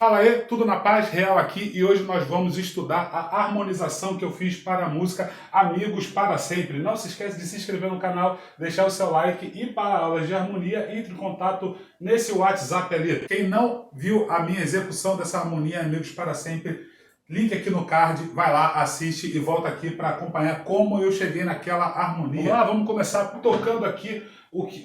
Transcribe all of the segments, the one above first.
Fala aí, tudo na paz, Real aqui, e hoje nós vamos estudar a harmonização que eu fiz para a música Amigos para Sempre. Não se esqueça de se inscrever no canal, deixar o seu like e para aulas de harmonia, entre em contato nesse WhatsApp ali. Quem não viu a minha execução dessa harmonia Amigos para Sempre, link aqui no card, vai lá, assiste e volta aqui para acompanhar como eu cheguei naquela harmonia. Vamos lá, vamos começar tocando aqui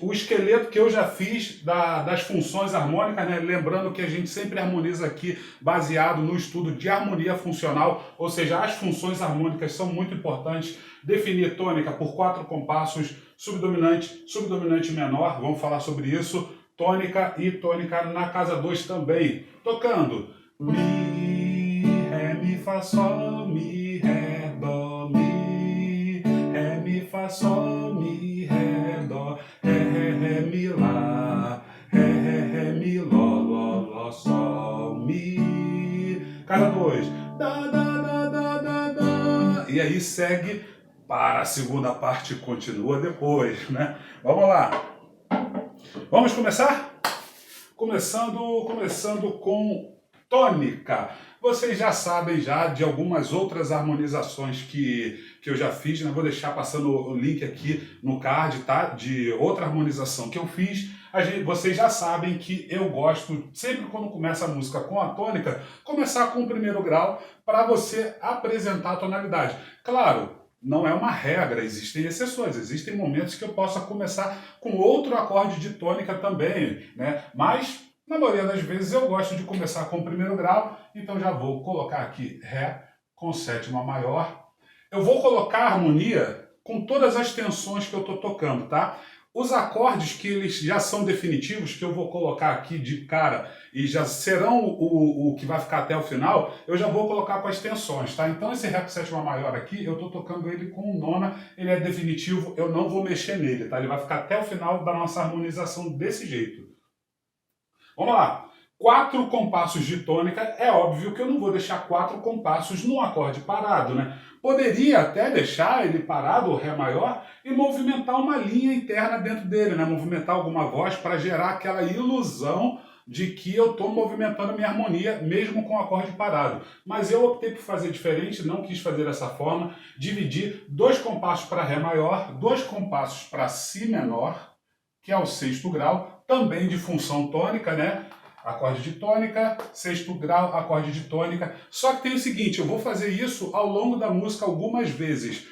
o esqueleto que eu já fiz das funções harmônicas, né? Lembrando que a gente sempre harmoniza aqui baseado no estudo de harmonia funcional, ou seja, as funções harmônicas são muito importantes. Definir tônica por 4 compassos, subdominante, subdominante menor, vamos falar sobre isso, tônica e tônica na casa 2 também. Tocando Mi, Ré, Mi, Fá, Sol, Mi, Ré, Dó, Mi, Ré, Mi, Fá, Sol, Mi, Ré, Dó, Ré, Mi, Lá, Ré, Mi, Ló, Sol, Mi. Cada 2. Dá. E aí segue para a segunda parte, continua depois, né? Vamos lá. Vamos começar? Começando com tônica. Vocês já sabem já de algumas outras harmonizações que eu já fiz, né? Vou deixar passando o link aqui no card, tá? De outra harmonização que eu fiz. Vocês já sabem que eu gosto, sempre quando começa a música com a tônica, começar com o primeiro grau para você apresentar a tonalidade. Claro, não é uma regra, existem exceções, existem momentos que eu possa começar com outro acorde de tônica também, né? Mas na maioria das vezes eu gosto de começar com o primeiro grau, então já vou colocar aqui Ré com sétima maior. Eu vou colocar a harmonia com todas as tensões que eu estou tocando, tá? Os acordes que eles já são definitivos, que eu vou colocar aqui de cara e já serão o que vai ficar até o final, eu já vou colocar com as tensões, tá? Então esse Ré com sétima maior aqui, eu estou tocando ele com nona, ele é definitivo, eu não vou mexer nele, tá? Ele vai ficar até o final da nossa harmonização desse jeito. Vamos lá. 4 compassos de tônica, é óbvio que eu não vou deixar 4 compassos num acorde parado, né? Poderia até deixar ele parado, o Ré maior, e movimentar uma linha interna dentro dele, né? Movimentar alguma voz para gerar aquela ilusão de que eu estou movimentando a minha harmonia, mesmo com o acorde parado. Mas eu optei por fazer diferente, não quis fazer dessa forma, dividir 2 compassos para Ré maior, 2 compassos para Si menor, que é o 6º grau, também de função tônica, né? Acorde de tônica, 6º grau, acorde de tônica. Só que tem o seguinte, eu vou fazer isso ao longo da música algumas vezes.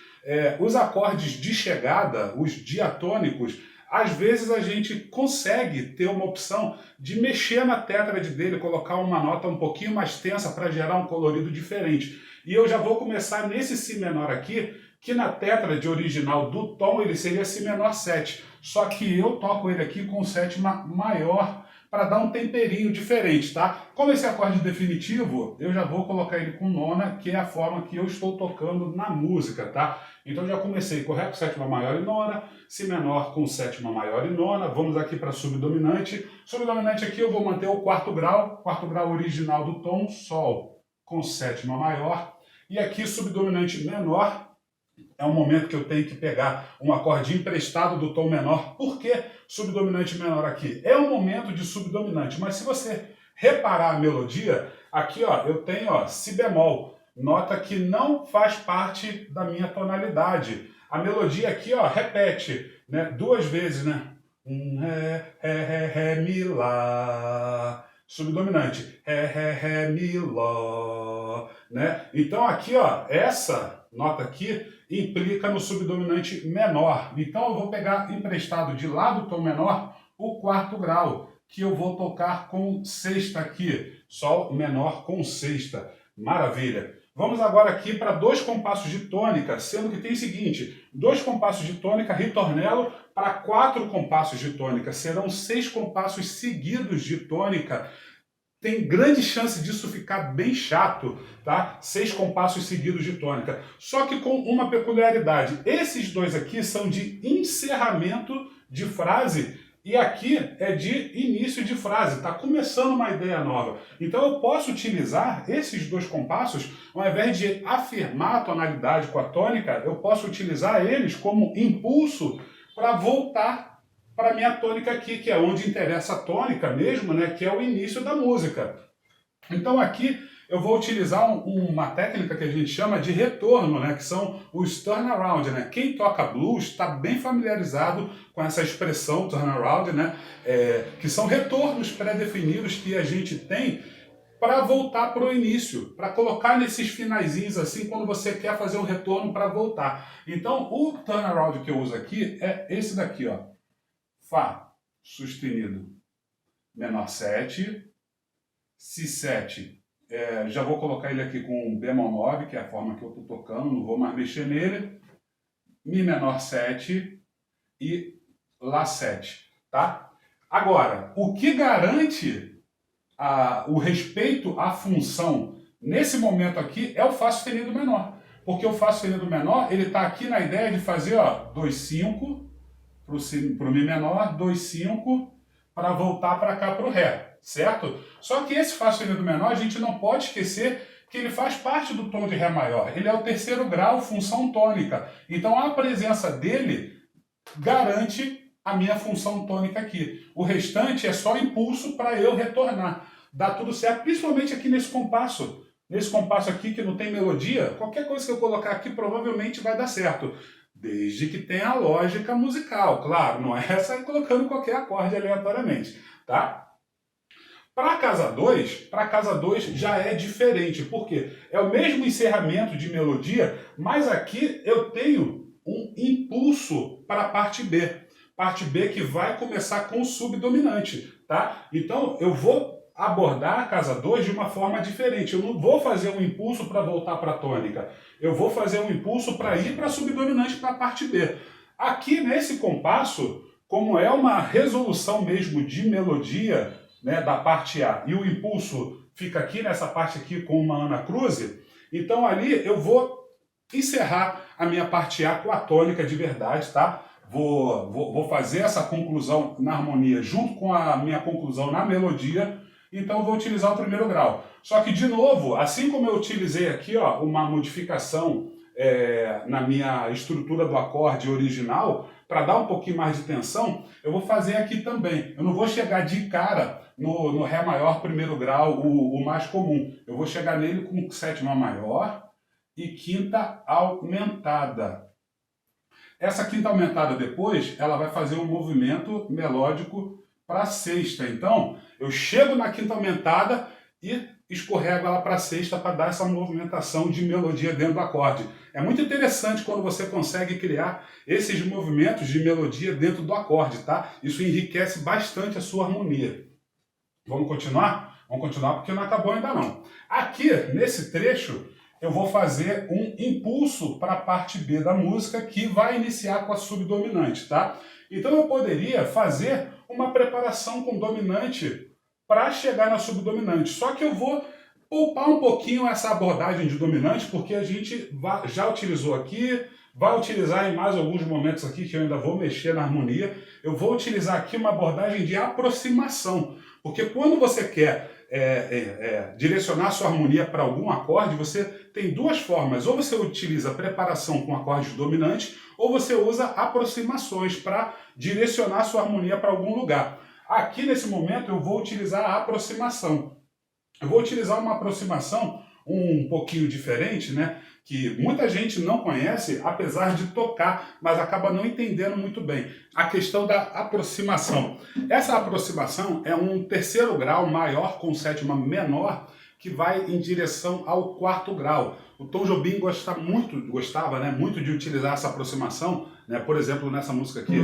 Os acordes de chegada, os diatônicos, às vezes a gente consegue ter uma opção de mexer na tétrade dele, colocar uma nota um pouquinho mais tensa para gerar um colorido diferente. E eu já vou começar nesse Si menor aqui, que na tétrade original do tom ele seria Si menor 7. Só que eu toco ele aqui com sétima maior para dar um temperinho diferente, tá? Como esse acorde definitivo, eu já vou colocar ele com nona, que é a forma que eu estou tocando na música, tá? Então já comecei com Ré com sétima maior e nona, Si menor com sétima maior e nona, vamos aqui para subdominante. Subdominante aqui eu vou manter o 4º grau original do tom, Sol com sétima maior. E aqui subdominante menor, é um momento que eu tenho que pegar um acorde emprestado do tom menor. Por que subdominante menor aqui? É um momento de subdominante, mas se você reparar a melodia, aqui ó, eu tenho ó, Si bemol, nota que não faz parte da minha tonalidade. A melodia aqui ó, repete, né, 2 vezes, né? Ré, Mi, Lá. Subdominante, Ré, Mi, Ló, né? Então aqui ó, essa nota aqui implica no subdominante menor. Então eu vou pegar emprestado de lá do tom menor o 4º grau, que eu vou tocar com sexta aqui, Sol menor com sexta. Maravilha! Vamos agora aqui para 2 compassos de tônica, sendo que tem o seguinte, 2 compassos de tônica, ritornelo, para 4 compassos de tônica. Serão 6 compassos seguidos de tônica. Tem grande chance disso ficar bem chato, tá? 6 compassos seguidos de tônica. Só que com uma peculiaridade. Esses 2 aqui são de encerramento de frase e aqui é de início de frase. Tá começando uma ideia nova. Então eu posso utilizar esses 2 compassos, ao invés de afirmar a tonalidade com a tônica, eu posso utilizar eles como impulso para voltar para a minha tônica aqui, que é onde interessa a tônica mesmo, né, que é o início da música. Então aqui eu vou utilizar uma técnica que a gente chama de retorno, né? Que são os turnaround, né? Quem toca blues está bem familiarizado com essa expressão turnaround, né? Que são retornos pré-definidos que a gente tem para voltar para o início, para colocar nesses finaizinhos assim, quando você quer fazer um retorno para voltar. Então, o turnaround que eu uso aqui é esse daqui, ó. Fá sustenido menor 7, Si7, já vou colocar ele aqui com bemol 9, que é a forma que eu estou tocando, não vou mais mexer nele. Mi menor 7 e Lá 7, tá? Agora, o que garante o respeito à função nesse momento aqui é o Fá sustenido menor. Porque o Fá sustenido menor, ele está aqui na ideia de fazer, ó, 2, 5 para o Mi menor, 2, 5 para voltar para cá para o Ré, certo? Só que esse Fá sustenido menor, a gente não pode esquecer que ele faz parte do tom de Ré maior. Ele é o terceiro grau, função tônica. Então a presença dele garante a minha função tônica aqui. O restante é só impulso para eu retornar. Dá tudo certo, principalmente aqui nesse compasso. Nesse compasso aqui que não tem melodia, qualquer coisa que eu colocar aqui provavelmente vai dar certo. Desde que tenha a lógica musical, claro, não é sair colocando qualquer acorde aleatoriamente, tá? Para a casa 2 já é diferente, porque é o mesmo encerramento de melodia, mas aqui eu tenho um impulso para a parte B. Parte B que vai começar com o subdominante, tá? Então eu vou abordar a casa 2 de uma forma diferente. Eu não vou fazer um impulso para voltar para a tônica. Eu vou fazer um impulso para ir para a subdominante, para a parte B. Aqui nesse compasso, como é uma resolução mesmo de melodia, né, da parte A, e o impulso fica aqui nessa parte aqui com uma anacruze, então ali eu vou encerrar a minha parte A com a tônica de verdade, tá? Vou fazer essa conclusão na harmonia junto com a minha conclusão na melodia, então eu vou utilizar o primeiro grau. Só que, de novo, assim como eu utilizei aqui, ó, uma modificação na minha estrutura do acorde original, para dar um pouquinho mais de tensão, eu vou fazer aqui também. Eu não vou chegar de cara no Ré maior primeiro grau, o mais comum. Eu vou chegar nele com sétima maior e quinta aumentada. Essa quinta aumentada depois, ela vai fazer um movimento melódico para a sexta. Então, eu chego na quinta aumentada e escorrego ela para a sexta para dar essa movimentação de melodia dentro do acorde. É muito interessante quando você consegue criar esses movimentos de melodia dentro do acorde, tá? Isso enriquece bastante a sua harmonia. Vamos continuar? Vamos continuar porque não acabou ainda não. Aqui, nesse trecho, eu vou fazer um impulso para a parte B da música que vai iniciar com a subdominante, tá? Então eu poderia fazer uma preparação com dominante para chegar na subdominante. Só que eu vou poupar um pouquinho essa abordagem de dominante, porque a gente já utilizou aqui, vai utilizar em mais alguns momentos aqui que eu ainda vou mexer na harmonia. Eu vou utilizar aqui uma abordagem de aproximação, porque quando você quer direcionar sua harmonia para algum acorde, você tem duas formas. Ou você utiliza preparação com acordes dominantes, ou você usa aproximações para direcionar sua harmonia para algum lugar. Aqui nesse momento eu vou utilizar a aproximação. Eu vou utilizar uma aproximação um pouquinho diferente, né? Que muita gente não conhece, apesar de tocar, mas acaba não entendendo muito bem. A questão da aproximação. Essa aproximação é um terceiro grau maior com sétima menor que vai em direção ao quarto grau. O Tom Jobim gostava muito de utilizar essa aproximação, né? Por exemplo, nessa música aqui.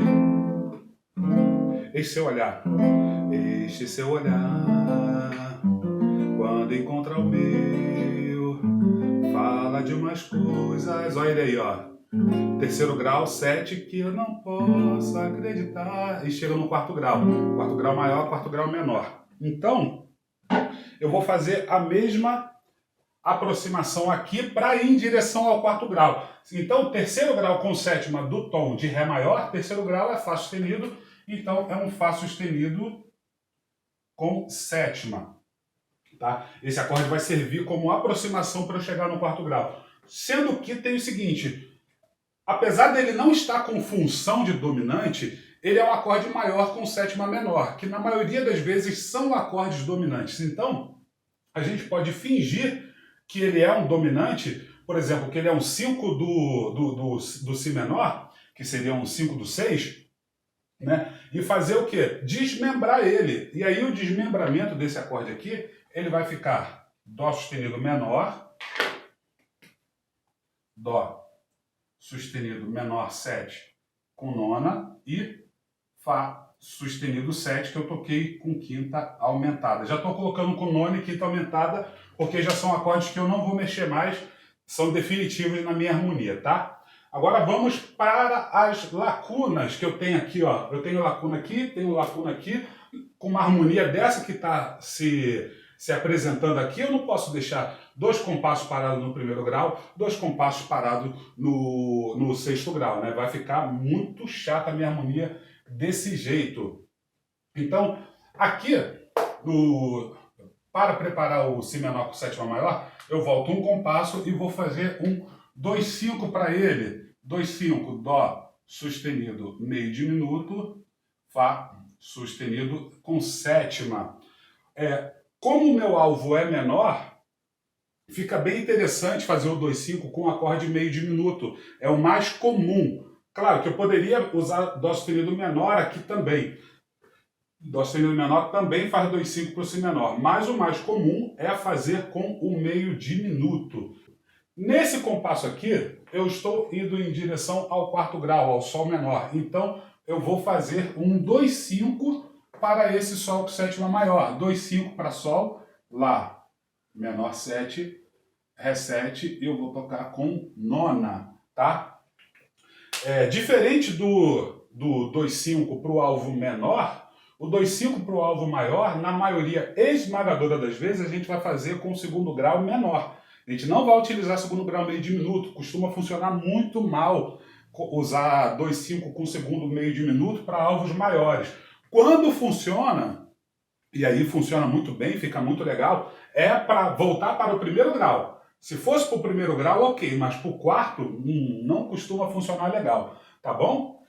Este seu olhar. Este seu olhar, quando encontra o meu, fala de umas coisas. Olha ele aí, ó. Terceiro grau, 7, que eu não posso acreditar. E chega no quarto grau. Quarto grau maior, quarto grau menor. Então, eu vou fazer a mesma aproximação aqui para ir em direção ao quarto grau. Então, terceiro grau com sétima do tom de Ré maior, terceiro grau é Fá sustenido, então é um Fá sustenido com sétima. Tá? Esse acorde vai servir como aproximação para eu chegar no quarto grau. Sendo que tem o seguinte, apesar dele não estar com função de dominante, ele é um acorde maior com sétima menor, que na maioria das vezes são acordes dominantes. Então, a gente pode fingir que ele é um dominante, por exemplo, que ele é um 5 do Si menor, que seria um 5 do 6, né? E fazer o quê? Desmembrar ele. E aí o desmembramento desse acorde aqui, ele vai ficar Dó sustenido menor, Dó sustenido menor 7 com nona e Fá sustenido 7, que eu toquei com quinta aumentada. Já estou colocando com nona e quinta aumentada, porque já são acordes que eu não vou mexer mais, são definitivos na minha harmonia, tá? Agora vamos para as lacunas que eu tenho aqui, ó. Eu tenho lacuna aqui, com uma harmonia dessa que está se apresentando aqui, eu não posso deixar 2 compassos parados no primeiro grau, 2 compassos parados no sexto grau, né? Vai ficar muito chata a minha harmonia desse jeito. Então, aqui, para preparar o Si menor com sétima maior, eu volto um compasso e vou fazer um 2/5 para ele. 2/5, Dó sustenido meio diminuto, Fá sustenido com sétima. Como o meu alvo é menor, fica bem interessante fazer o 2/5 com acorde meio diminuto. É o mais comum. Claro que eu poderia usar Dó sustenido menor aqui também. Dó sustenido menor também faz 2/5 para o Si menor, mas o mais comum é fazer com o meio diminuto. Nesse compasso aqui, eu estou indo em direção ao quarto grau, ao Sol menor. Então, eu vou fazer um 2/5 para esse Sol com sétima maior. 2/5 para Sol, Lá menor 7, Ré 7, e eu vou tocar com nona, tá? Diferente do 2/5 para o alvo menor, o 2/5 para o alvo maior, na maioria esmagadora das vezes, a gente vai fazer com o segundo grau menor. A gente não vai utilizar segundo grau meio diminuto, costuma funcionar muito mal usar 2/5 com segundo meio diminuto para alvos maiores. Quando funciona, e aí funciona muito bem, fica muito legal, é para voltar para o primeiro grau. Se fosse para o primeiro grau, ok, mas para o quarto, não costuma funcionar legal, tá bom?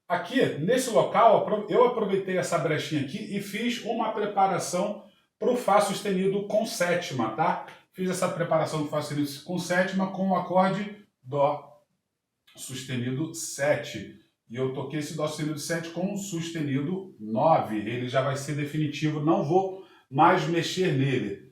Aqui, nesse local, eu aproveitei essa brechinha aqui e fiz uma preparação para o Fá sustenido com sétima, tá? Fiz essa preparação do Fá sustenido com sétima com o acorde Dó sustenido 7. E eu toquei esse Dó sustenido 7 com sustenido 9. Ele já vai ser definitivo, não vou mais mexer nele.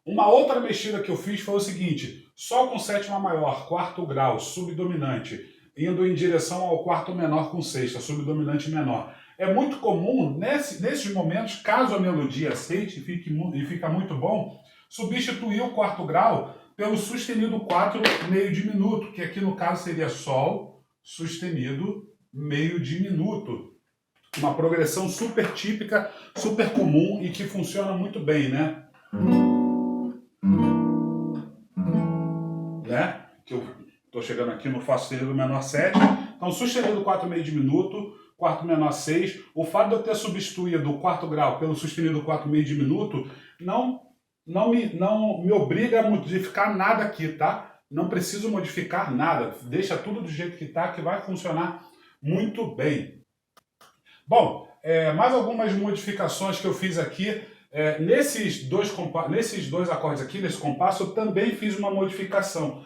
Uma outra mexida que eu fiz foi o seguinte: Sol com sétima maior, quarto grau, subdominante, indo em direção ao quarto menor com sexta, subdominante menor. É muito comum, nesses momentos, caso a melodia aceite e fica muito bom, substituir o quarto grau pelo sustenido 4 meio diminuto, que aqui no caso seria Sol sustenido meio diminuto. Uma progressão super típica, super comum e que funciona muito bem, né? Que eu estou chegando aqui no Fá sustenido menor 7. Então, sustenido 4 meio diminuto, quarto menor 6. O fato de eu ter substituído o quarto grau pelo sustenido 4 meio diminuto não me obriga a modificar nada aqui, tá? Não preciso modificar nada. Deixa tudo do jeito que está, que vai funcionar muito bem. Bom, mais algumas modificações que eu fiz aqui. Nesses dois acordes aqui, nesse compasso, eu também fiz uma modificação.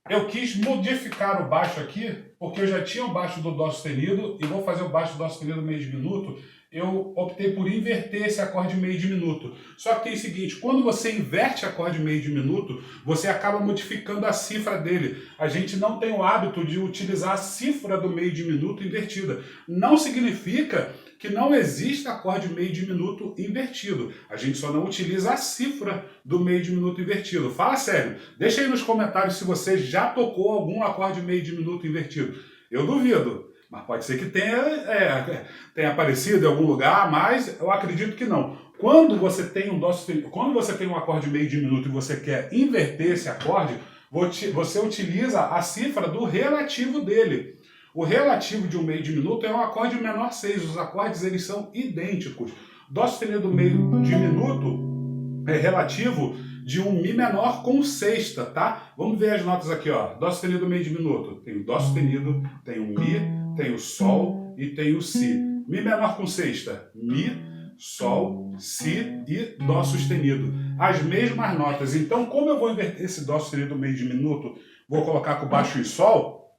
Eu quis modificar o baixo aqui, porque eu já tinha o baixo do Dó sustenido e vou fazer o baixo do Dó sustenido meio diminuto. Eu optei por inverter esse acorde meio diminuto. Só que tem o seguinte: quando você inverte acorde meio diminuto, você acaba modificando a cifra dele. A gente não tem o hábito de utilizar a cifra do meio diminuto invertida. Não significa que não exista acorde meio diminuto invertido. A gente só não utiliza a cifra do meio diminuto invertido. Fala sério. Deixa aí nos comentários se você já tocou algum acorde meio diminuto invertido. Eu duvido. Mas pode ser que tenha aparecido em algum lugar, mas eu acredito que não. Quando você tem um acorde meio diminuto e você quer inverter esse acorde, você utiliza a cifra do relativo dele. O relativo de um meio diminuto é um acorde menor 6. Os acordes eles são idênticos. Dó sustenido meio diminuto é relativo de um Mi menor com sexta, tá? Vamos ver as notas aqui, ó. Dó sustenido meio diminuto. Tem o Dó sustenido, tem o Mi, tem o Sol e tem o Si. Mi menor com sexta. Mi, Sol, Si e Dó sustenido. As mesmas notas. Então, como eu vou inverter esse Dó sustenido meio diminuto, vou colocar com baixo em Sol,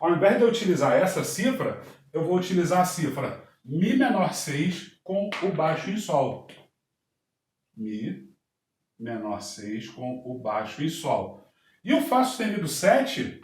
ao invés de eu utilizar essa cifra, eu vou utilizar a cifra Mi menor 6 com o baixo em Sol. Mi menor 6 com o baixo em Sol. E o Fá sustenido 7,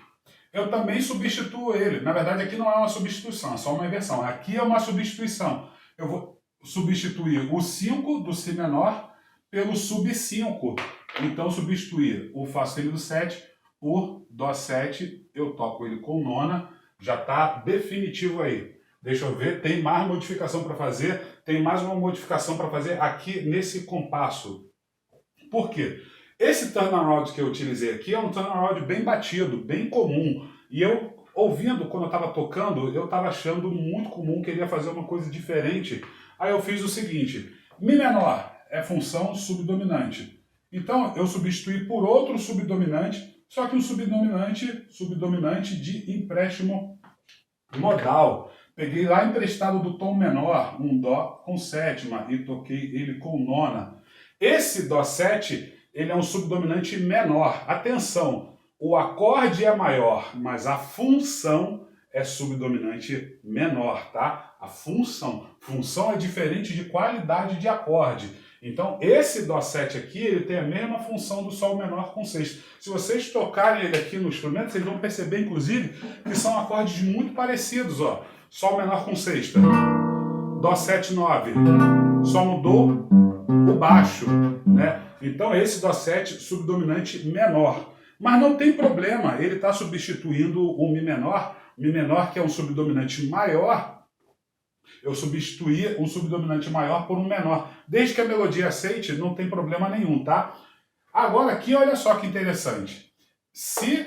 eu também substituo ele. Na verdade, aqui não é uma substituição, é só uma inversão. Aqui é uma substituição. Eu vou substituir o 5 do Si menor pelo sub 5. Então, substituir o Fá sustenido 7 por Dó 7. Eu toco ele com nona. Já está definitivo aí. Deixa eu ver, tem mais modificação para fazer. Tem mais uma modificação para fazer aqui nesse compasso. Por quê? Esse turnaround que eu utilizei aqui é um turnaround bem batido, bem comum. E eu, ouvindo, quando eu estava tocando, eu estava achando muito comum, queria fazer uma coisa diferente. Aí eu fiz o seguinte, Mi menor é função subdominante. Então eu substituí por outro subdominante, só que um subdominante de empréstimo modal. Peguei lá emprestado do tom menor, um Dó com sétima, e toquei ele com nona. Esse Dó 7, ele é um subdominante menor. Atenção, o acorde é maior, mas a função é subdominante menor, tá? A função é diferente de qualidade de acorde. Então, esse Dó 7 aqui, ele tem a mesma função do Sol menor com sexta. Se vocês tocarem ele aqui no instrumento, vocês vão perceber, inclusive, que são acordes muito parecidos, ó. Sol menor com sexta, Dó 7, 9, só mudou o baixo, né? Então esse Dó 7 subdominante menor. Mas não tem problema, ele está substituindo o Mi menor que é um subdominante maior, eu substituí um subdominante maior por um menor. Desde que a melodia aceite, não tem problema nenhum, tá? Agora aqui, olha só que interessante. Si,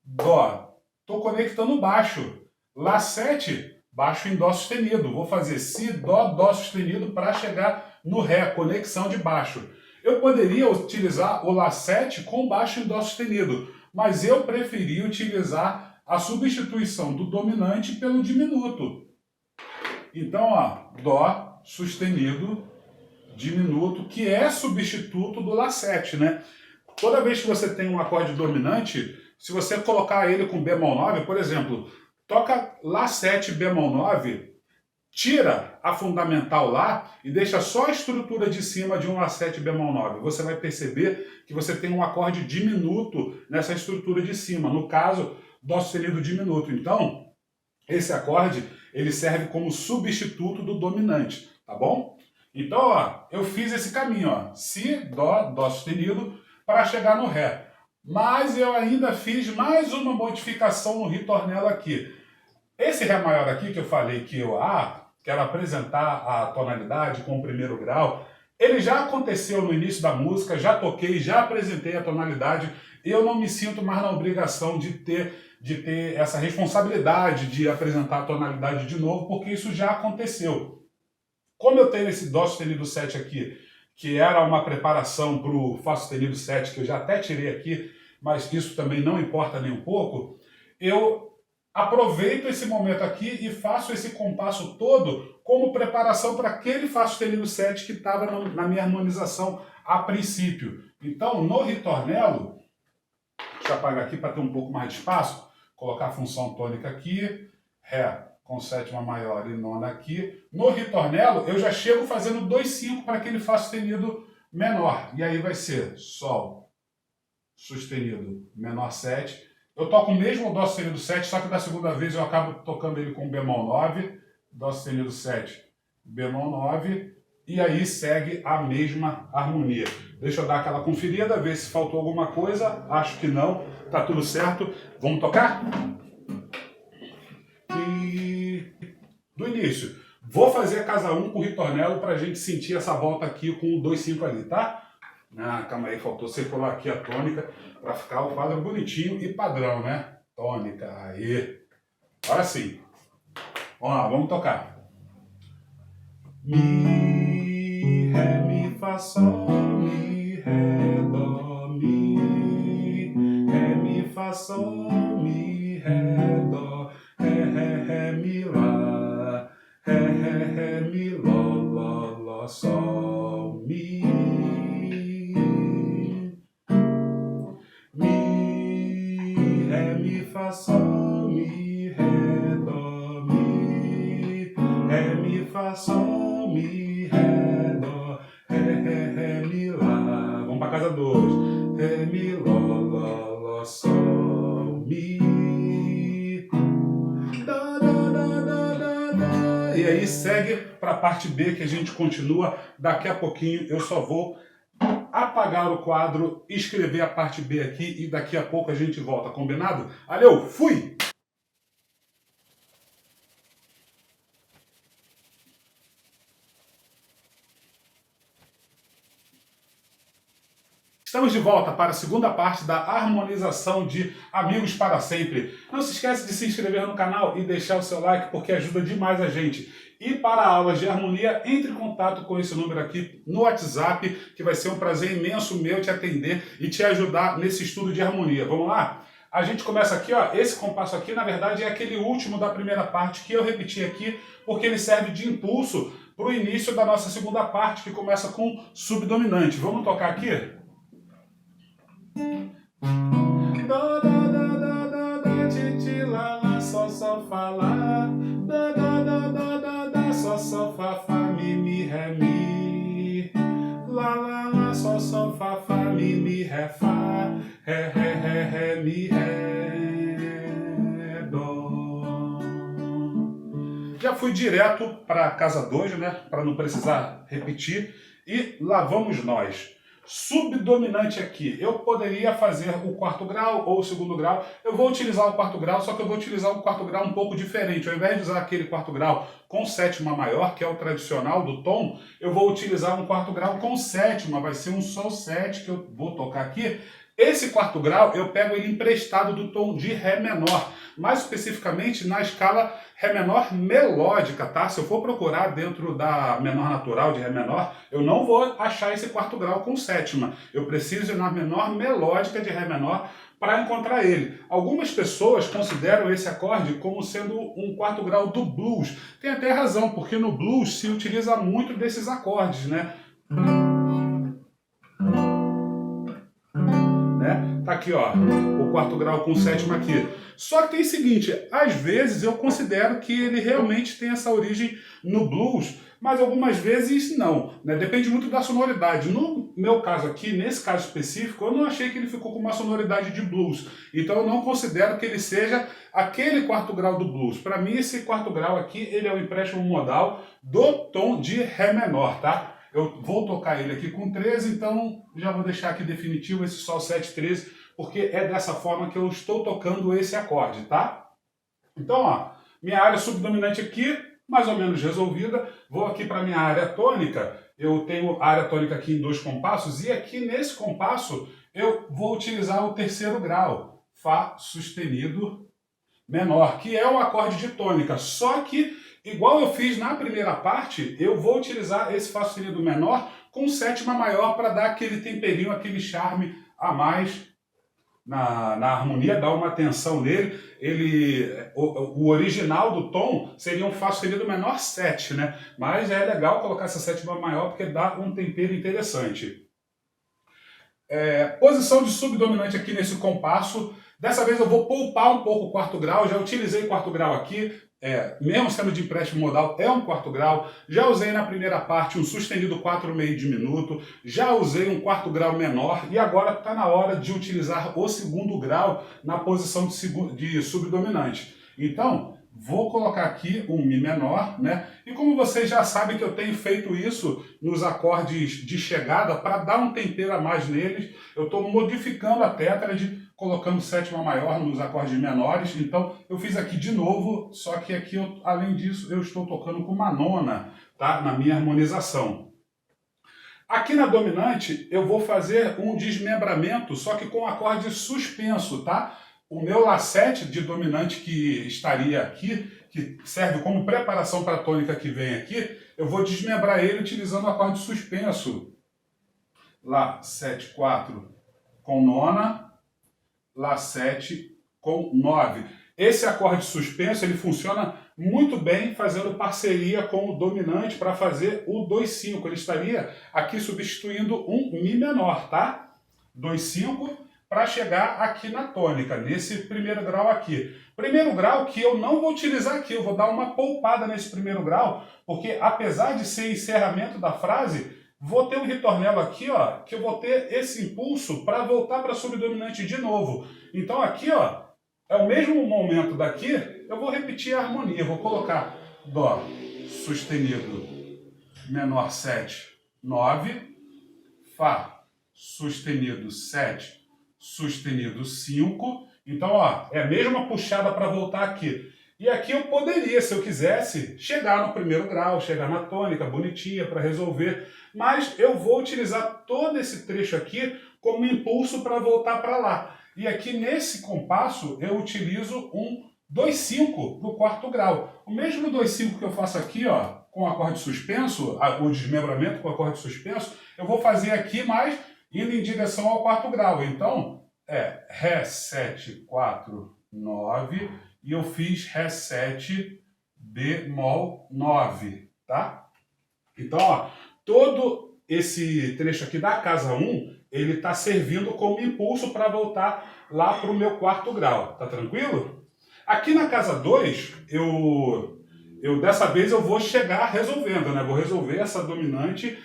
Dó, estou conectando o baixo. Lá 7, baixo em Dó sustenido. Vou fazer Si, Dó, Dó sustenido para chegar no Ré, conexão de baixo. Eu poderia utilizar o Lá 7 com baixo em Dó sustenido, mas eu preferi utilizar a substituição do dominante pelo diminuto. Então, ó, Dó sustenido, diminuto, que é substituto do Lá 7, né? Toda vez que você tem um acorde dominante, se você colocar ele com bemol 9, por exemplo, toca Lá 7 bemol 9, tira a fundamental Lá e deixa só a estrutura de cima de um Lá 7 bemol 9. Você vai perceber que você tem um acorde diminuto nessa estrutura de cima. No caso, Dó sustenido diminuto. Então, esse acorde, ele serve como substituto do dominante, tá bom? Então, ó, eu fiz esse caminho, ó, Si, Dó, Dó sustenido, para chegar no Ré. Mas eu ainda fiz mais uma modificação no ritornelo aqui. Esse Ré maior aqui que eu falei que eu quero apresentar a tonalidade com o primeiro grau, ele já aconteceu no início da música, já toquei, já apresentei a tonalidade, e eu não me sinto mais na obrigação de ter essa responsabilidade de apresentar a tonalidade de novo, porque isso já aconteceu. Como eu tenho esse Dó sustenido 7 aqui, que era uma preparação para o Fá sustenido 7, que eu já até tirei aqui, mas isso também não importa nem um pouco, eu aproveito esse momento aqui e faço esse compasso todo como preparação para aquele Fá sustenido 7 que estava na minha harmonização a princípio. Então, no ritornelo, deixa eu apagar aqui para ter um pouco mais de espaço, colocar a função tônica aqui, Ré com sétima maior e nona aqui. No ritornelo, eu já chego fazendo 2/5 para aquele Fá sustenido menor. E aí vai ser Sol sustenido menor 7. Eu toco o mesmo Dó sustenido 7, só que da segunda vez eu acabo tocando ele com bemol 9, Dó sustenido 7, bemol 9, e aí segue a mesma harmonia. Deixa eu dar aquela conferida, ver se faltou alguma coisa. Acho que não, tá tudo certo. Vamos tocar? E do início. Vou fazer a casa 1 com o ritornelo para a gente sentir essa volta aqui com o 2/5 ali, tá? Calma aí, faltou circular aqui a tônica para ficar o quadro bonitinho e padrão, né? Tônica, aí. Agora sim. Vamos lá, vamos tocar. Mi, Ré, Mi, Fá, Sol, Mi, Ré, Dó, Mi, Ré, Mi, Fá, Sol, Mi, Ré, Dó, Ré, Mi, Lá, Ré, Mi, Ló, Ló, Ló, Sol. Fá, Sol, Mi, Ré, Dó, Mi, Ré, Mi, Fá, Sol, Mi, Ré, Dó, Ré, Mi, Lá. Vamos para casa 2. Ré, Mi, Ló, Sol, Mi, Dó, Dó, Dó, Dó, Dó, Dó. E aí segue para a parte B, que a gente continua daqui a pouquinho. Eu só vou apagar o quadro, escrever a parte B aqui e daqui a pouco a gente volta, combinado? Valeu, fui! Estamos de volta para a segunda parte da harmonização de Amigos para Sempre. Não se esqueça de se inscrever no canal e deixar o seu like, porque ajuda demais a gente. E para aulas de harmonia, entre em contato com esse número aqui no WhatsApp, que vai ser um prazer imenso meu te atender e te ajudar nesse estudo de harmonia. Vamos lá? A gente começa aqui, ó, esse compasso aqui, na verdade, é aquele último da primeira parte que eu repeti aqui, porque ele serve de impulso para o início da nossa segunda parte, que começa com subdominante. Vamos tocar aqui? Dó, dó, dó, dó, dó, dó, ti, ti, lá, lá, sol, fá, lá. Dó, dó, dó, dó, dó, dó, sol, fá, fá, mi, ré, mi. Lá, sol, fá, mi, ré, fá. Ré, mi, ré, dó. Já fui direto para casa 2, né? Para não precisar repetir. E lá vamos nós. Subdominante aqui, eu poderia fazer o quarto grau ou o segundo grau. Eu vou utilizar o quarto grau, só que eu vou utilizar um quarto grau um pouco diferente. Ao invés de usar aquele quarto grau com sétima maior, que é o tradicional do tom, eu vou utilizar um quarto grau com sétima. Vai ser um Sol 7 que eu vou tocar aqui. Esse quarto grau eu pego ele emprestado do tom de Ré menor, mais especificamente na escala Ré menor melódica, tá? Se eu for procurar dentro da menor natural de Ré menor, eu não vou achar esse quarto grau com sétima. Eu preciso ir na menor melódica de Ré menor para encontrar ele. Algumas pessoas consideram esse acorde como sendo um quarto grau do blues. Tem até razão, porque no blues se utiliza muito desses acordes, né? Tá aqui, ó, o quarto grau com sétima aqui. Só que tem o seguinte, às vezes eu considero que ele realmente tem essa origem no blues, mas algumas vezes não, né? Depende muito da sonoridade. No meu caso aqui, nesse caso específico, eu não achei que ele ficou com uma sonoridade de blues. Então eu não considero que ele seja aquele quarto grau do blues. Para mim, esse quarto grau aqui, ele é o empréstimo modal do tom de Ré menor, tá? Eu vou tocar ele aqui com 13, então já vou deixar aqui definitivo esse Sol 7, 13, porque é dessa forma que eu estou tocando esse acorde, tá? Então, ó, minha área subdominante aqui, mais ou menos resolvida. Vou aqui para minha área tônica. Eu tenho a área tônica aqui em 2 compassos, e aqui nesse compasso eu vou utilizar o terceiro grau, Fá sustenido menor, que é um acorde de tônica, só que igual eu fiz na primeira parte, eu vou utilizar esse Fá sustenido menor com sétima maior para dar aquele temperinho, aquele charme a mais na harmonia, dar uma tensão nele. O original do tom seria um Fá sustenido menor 7, né? Mas é legal colocar essa sétima maior porque dá um tempero interessante. Posição de subdominante aqui nesse compasso. Dessa vez eu vou poupar um pouco o quarto grau, já utilizei o quarto grau aqui, mesmo sendo de empréstimo modal, é um quarto grau. Já usei na primeira parte um sustenido 4,5 diminuto, já usei um quarto grau menor e agora está na hora de utilizar o segundo grau na posição de subdominante. Então, vou colocar aqui um Mi menor, né? E como vocês já sabem que eu tenho feito isso nos acordes de chegada, para dar um tempero a mais neles, eu estou modificando a tétrade, colocando sétima maior nos acordes menores. Então eu fiz aqui de novo, só que aqui, além disso, eu estou tocando com uma nona, tá? Na minha harmonização. Aqui na dominante, eu vou fazer um desmembramento, só que com acorde suspenso, tá? O meu Lá7 de dominante que estaria aqui, que serve como preparação para a tônica que vem aqui, eu vou desmembrar ele utilizando o acorde suspenso. Lá7, 4 com nona, Lá7 com 9. Esse acorde suspenso ele funciona muito bem fazendo parceria com o dominante para fazer o 2,5. Ele estaria aqui substituindo um Mi menor, tá? 2,5. para chegar aqui na tônica, nesse primeiro grau aqui. Primeiro grau que eu não vou utilizar aqui, eu vou dar uma poupada nesse primeiro grau, porque apesar de ser encerramento da frase, vou ter um ritornelo aqui, ó, que eu vou ter esse impulso para voltar para subdominante de novo. Então aqui, ó, é o mesmo momento daqui, eu vou repetir a harmonia, vou colocar Dó sustenido menor 7, 9, Fá sustenido 7, sustenido 5. Então, ó, é a mesma puxada para voltar aqui. E aqui eu poderia, se eu quisesse, chegar no primeiro grau, chegar na tônica, bonitinha, para resolver. Mas eu vou utilizar todo esse trecho aqui como impulso para voltar para lá. E aqui nesse compasso eu utilizo um 2/5 para o quarto grau. O mesmo 2/5 que eu faço aqui, ó, com o acorde suspenso, o desmembramento com o acorde suspenso, eu vou fazer aqui, mas indo em direção ao quarto grau. Então, Ré 7, 4, 9, e eu fiz Ré 7, bemol 9, tá? Então, ó, todo esse trecho aqui da casa 1, ele está servindo como impulso para voltar lá para o meu quarto grau, tá tranquilo? Aqui na casa 2, dessa vez eu vou chegar resolvendo, né? Vou resolver essa dominante.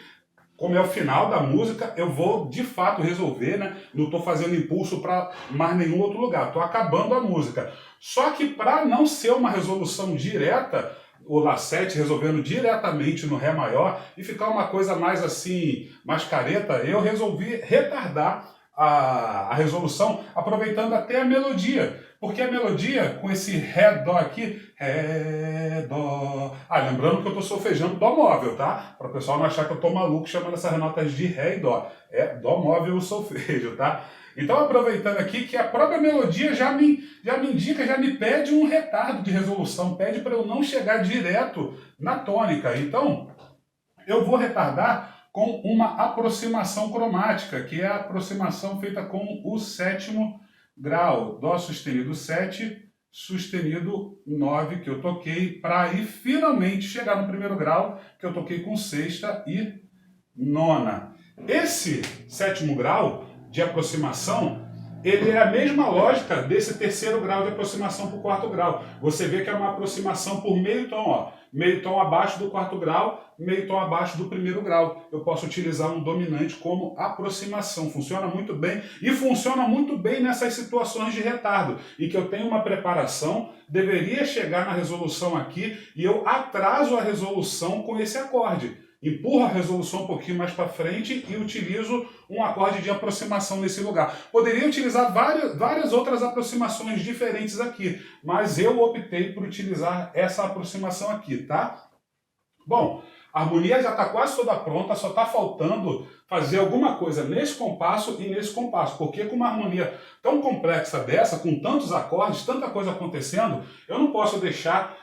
Como é o final da música, eu vou de fato resolver, né? Não estou fazendo impulso para mais nenhum outro lugar, estou acabando a música. Só que para não ser uma resolução direta, o Lá 7 resolvendo diretamente no Ré maior e ficar uma coisa mais assim, mais careta, eu resolvi retardar a resolução aproveitando até a melodia. Porque a melodia, com esse Ré, Dó aqui, Ré, Dó... lembrando que eu estou solfejando Dó móvel, tá? Para o pessoal não achar que eu estou maluco chamando essas notas de Ré e Dó. É Dó móvel o solfejo, tá? Então, aproveitando aqui que a própria melodia já me indica, já me pede um retardo de resolução, pede para eu não chegar direto na tônica. Então, eu vou retardar com uma aproximação cromática, que é a aproximação feita com o sétimo grau, Dó sustenido 7, sustenido 9, que eu toquei, para aí finalmente chegar no primeiro grau, que eu toquei com sexta e nona. Esse sétimo grau de aproximação, ele é a mesma lógica desse terceiro grau de aproximação para o quarto grau. Você vê que é uma aproximação por meio tom, ó. Meio tom abaixo do quarto grau, meio tom abaixo do primeiro grau. Eu posso utilizar um dominante como aproximação. Funciona muito bem e funciona muito bem nessas situações de retardo, em que eu tenho uma preparação, deveria chegar na resolução aqui e eu atraso a resolução com esse acorde. Empurro a resolução um pouquinho mais para frente e utilizo um acorde de aproximação nesse lugar. Poderia utilizar várias outras aproximações diferentes aqui, mas eu optei por utilizar essa aproximação aqui, tá? Bom, a harmonia já está quase toda pronta, só está faltando fazer alguma coisa nesse compasso e nesse compasso, porque com uma harmonia tão complexa dessa, com tantos acordes, tanta coisa acontecendo, eu não posso deixar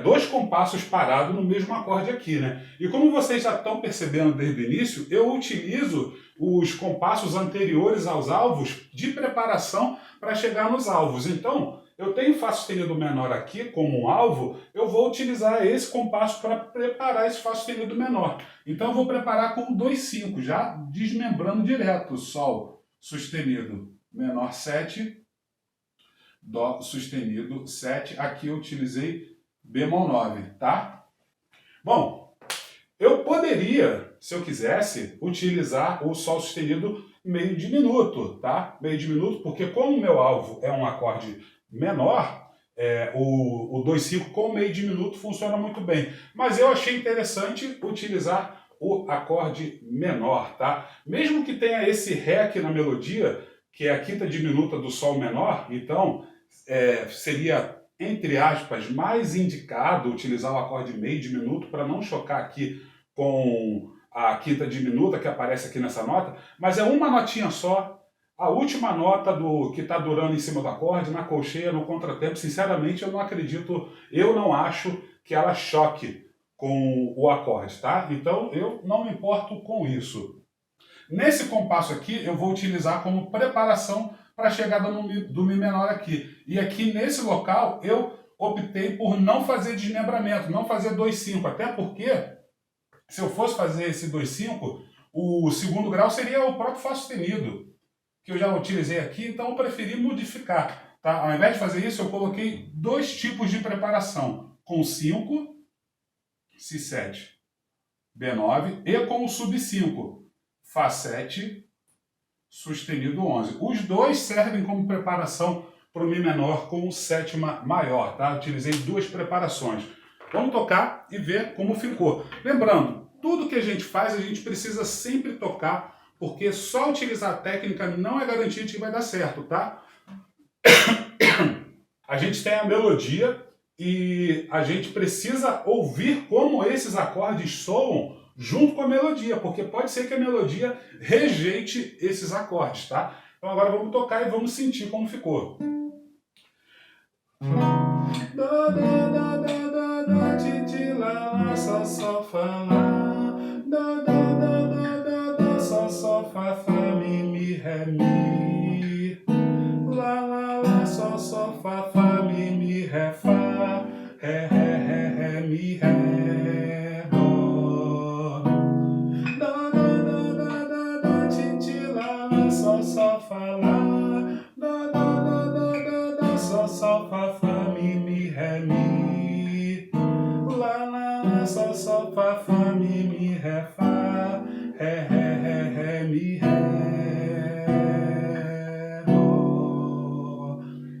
dois compassos parados no mesmo acorde aqui, né? E como vocês já estão percebendo desde o início, eu utilizo os compassos anteriores aos alvos de preparação para chegar nos alvos. Então, eu tenho Fá sustenido menor aqui como um alvo, eu vou utilizar esse compasso para preparar esse Fá sustenido menor. Então eu vou preparar com 2/5, já desmembrando direto. Sol sustenido menor 7, Dó sustenido 7, aqui eu utilizei bemol 9, tá? Bom, eu poderia, se eu quisesse, utilizar o Sol sustenido meio diminuto, tá? Meio diminuto, porque como o meu alvo é um acorde menor, o 2/5 com meio diminuto funciona muito bem. Mas eu achei interessante utilizar o acorde menor, tá? Mesmo que tenha esse Ré aqui na melodia, que é a quinta diminuta do Sol menor, então seria, entre aspas, mais indicado utilizar o acorde meio diminuto para não chocar aqui com a quinta diminuta que aparece aqui nessa nota, mas é uma notinha só, a última nota que está durando em cima do acorde, na colcheia, no contratempo. Sinceramente, eu não acredito, eu não acho que ela choque com o acorde, tá? Então eu não me importo com isso. Nesse compasso aqui, eu vou utilizar como preparação para a chegada do Mi menor aqui. E aqui nesse local, eu optei por não fazer desmembramento, não fazer 2/5, até porque, se eu fosse fazer esse 2/5, o segundo grau seria o próprio Fá sustenido. que eu já utilizei aqui, então eu preferi modificar. Tá? Ao invés de fazer isso, eu coloquei 2 tipos de preparação, com 5, Si7, B9, e com o sub5, Fá7, sustenido 11. Os dois servem como preparação para o Mi menor com sétima maior, tá? Utilizei 2 preparações. Vamos tocar e ver como ficou. Lembrando, tudo que a gente faz, a gente precisa sempre tocar, porque só utilizar a técnica não é garantia de que vai dar certo, tá? A gente tem a melodia e a gente precisa ouvir como esses acordes soam junto com a melodia, porque pode ser que a melodia rejeite esses acordes, tá? Então agora vamos tocar e vamos sentir como ficou. Do, do, do, do, do, do, ti, ti, lá, lá, sol, sol, fá, lá. Do, do, do, do, do, do, sol, sol, fá, fá, mi, ré, mi. Lá, lá, lá, sol, sol, fá, fá, mi, ré, fá. Ré, ré, ré, ré, mi, ré, dó. Do, do, do, do, do, do, ti, ti, lá, lá, sol, sol, fá, lá. Do, do, do, do, do, do, sol, sol, fá, fá, mi, ré, mi. Lá, lá, lá, sol, sol, fá, fá, mi, ré, fá. Ré, ré, ré, ré, mi, ré, dó.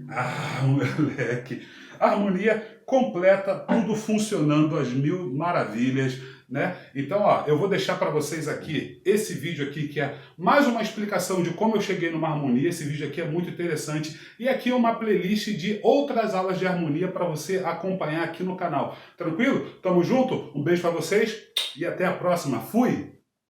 Ah, moleque! Harmonia completa, tudo funcionando às mil maravilhas, né? Então, ó, eu vou deixar para vocês aqui esse vídeo aqui, que é mais uma explicação de como eu cheguei numa harmonia. Esse vídeo aqui é muito interessante. E aqui é uma playlist de outras aulas de harmonia para você acompanhar aqui no canal. Tranquilo? Tamo junto? Um beijo para vocês e até a próxima. Fui!